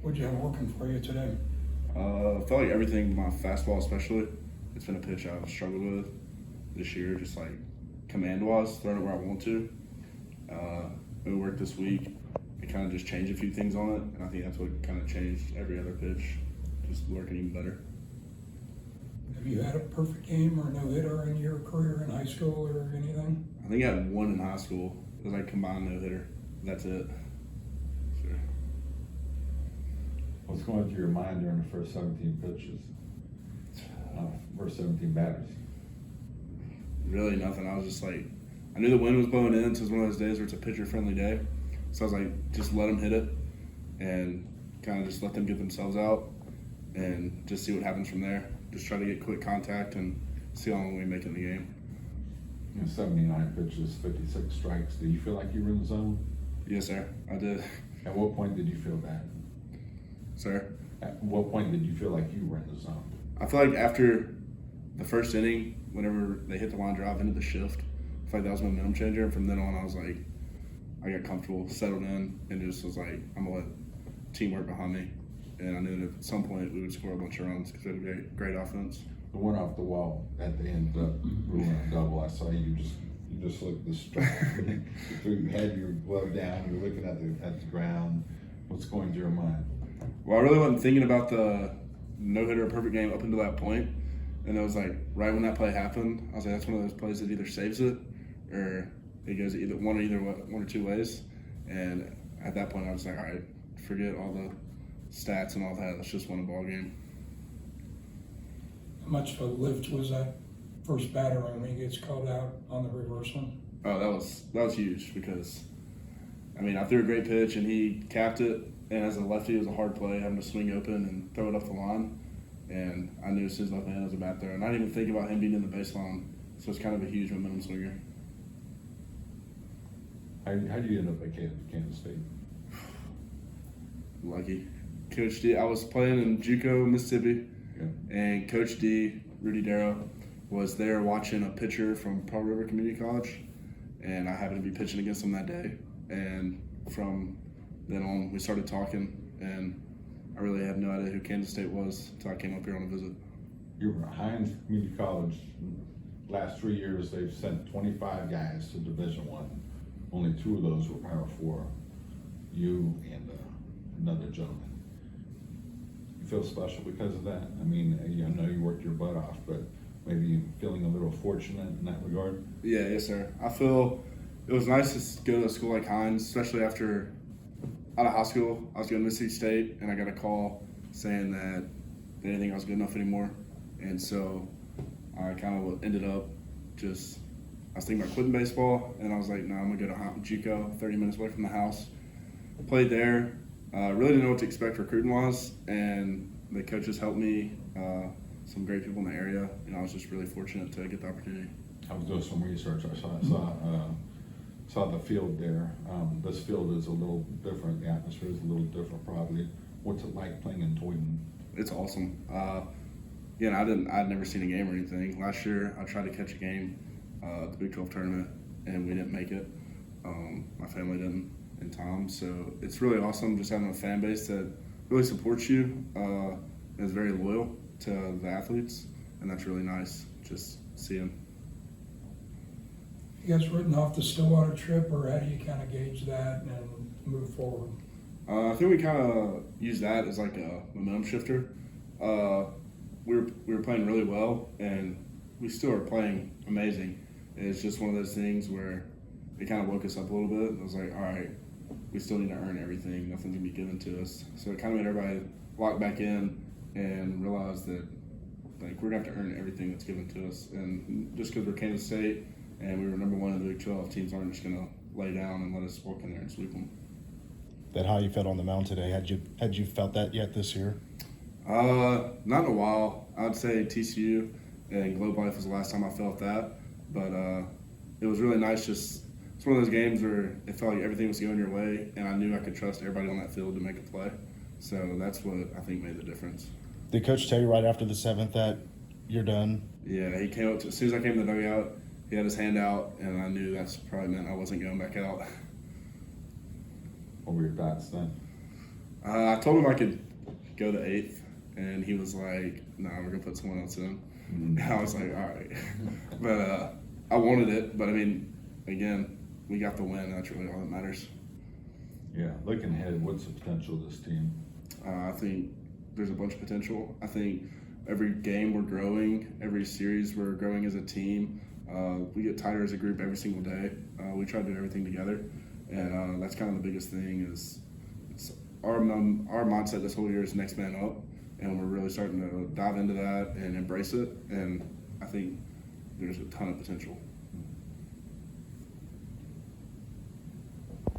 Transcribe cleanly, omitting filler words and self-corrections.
What'd you have working for you today? I felt like everything, my fastball especially, it's been a pitch I've struggled with this year, just like command-wise, throwing it where I want to. We worked this week, it kind of just changed a few things on it, and I think that's what kind of changed every other pitch, just working even better. Have you had a perfect game or no hitter in your career in high school or anything? I think I had one in high school. It was like combined no-hitter. That's it. Sure. What's going through your mind during the first 17 pitches? First 17 batters? Really nothing. I was just like, I knew the wind was blowing in, so it was one of those days where it's a pitcher-friendly day. So I was like, just let them hit it and kind of just let them get themselves out and just see what happens from there. Just try to get quick contact and see how long we make in the game. 79 pitches, 56 strikes. Do you feel like you were in the zone? Yes, sir. I did. At what point did you feel that? Sir? At what point did you feel like you were in the zone? I feel like after the first inning, whenever they hit the line drive into the shift, I feel like that was my momentum changer. And from then on, I was like, I got comfortable, settled in, and just was like, I'm going to let teamwork behind me. And I knew that at some point we would score a bunch of runs because we had a great offense. The one off the wall at the end up ruling a double. I saw you just looked distracted. You had your glove down. You're looking at the ground. What's going through your mind? Well, I really wasn't thinking about the no-hitter perfect game up until that point. And it was like right when that play happened, I was like, that's one of those plays that either saves it or it goes either one or two ways. And at that point, I was like, all right, forget all the stats and all that. Let's just win a ball game. How much of a lift was that first batter when he gets called out on the reversal? Oh, that was huge because, I mean, I threw a great pitch and he capped it. And as a lefty, it was a hard play, having to swing open and throw it up the line. And I knew as soon as my hand was a bat there. And I didn't even think about him being in the baseline. So it's kind of a huge momentum swinger. How do you end up at Kansas State? Lucky. Coach D, I was playing in JUCO, Mississippi. Yeah. And Coach D, Rudy Darrow, was there watching a pitcher from Pearl River Community College. And I happened to be pitching against him that day. And from then on, we started talking. And I really had no idea who Kansas State was until I came up here on a visit. You were at Hines Community College. Last 3 years, they've sent 25 guys to Division I. Only 2 of those were Power 4. You and another gentleman. You feel special because of that? I mean, I know you worked your butt off, but maybe feeling a little fortunate in that regard? Yeah, yes, sir. I feel it was nice to go to a school like Hines, especially after out of high school. I was going to Mississippi State, and I got a call saying that they didn't think I was good enough anymore. And so I kind of ended up just, I was thinking about quitting baseball, and I was like, no, I'm going to go to JUCO, 30 minutes away from the house. Played there. Really didn't know what to expect recruiting-wise, and the coaches helped me, some great people in the area, and I was just really fortunate to get the opportunity. I was doing some research. I saw the field there. This field is a little different. The atmosphere is a little different, probably. What's it like playing in Toyton? It's awesome. I'd never seen a game or anything. Last year, I tried to catch a game at the Big 12 tournament, and we didn't make it. My family didn't in time, so it's really awesome just having a fan base that really supports you and is very loyal to the athletes, and that's really nice. Just seeing. You guys written off the Stillwater trip, or how do you kind of gauge that and move forward? I think we kind of use that as like a momentum shifter. We were playing really well, and we still are playing amazing. It's just one of those things where it kind of woke us up a little bit. It was like, all right, we still need to earn everything. Nothing can be given to us. So it kind of made everybody lock back in and realize that like we're gonna have to earn everything that's given to us. And just because we're Kansas State and we were number 1 in the Big 12, teams aren't just gonna lay down and let us walk in there and sweep them. That how you felt on the mound today? Had you felt that yet this year? Not in a while. I'd say TCU and Globe Life was the last time I felt that. But it was really nice. Just it's one of those games where it felt like everything was going your way, and I knew I could trust everybody on that field to make a play. So that's what I think made the difference. Did Coach tell you right after the 7th that you're done? Yeah, he came up as soon as I came to the dugout, he had his hand out, and I knew that's probably meant I wasn't going back out. What were your thoughts then? I told him I could go to 8th, and he was like, "No, we're gonna put someone else in." And I was like, "All right," but I wanted it. But I mean, again, we got the win. That's really all that matters. Yeah, looking ahead, what's the potential of this team? I think there's a bunch of potential. I think every game we're growing, every series we're growing as a team. We get tighter as a group every single day. We try to do everything together, and that's kind of the biggest thing. Is it's our mindset this whole year is next man up, and we're really starting to dive into that and embrace it. And I think there's a ton of potential.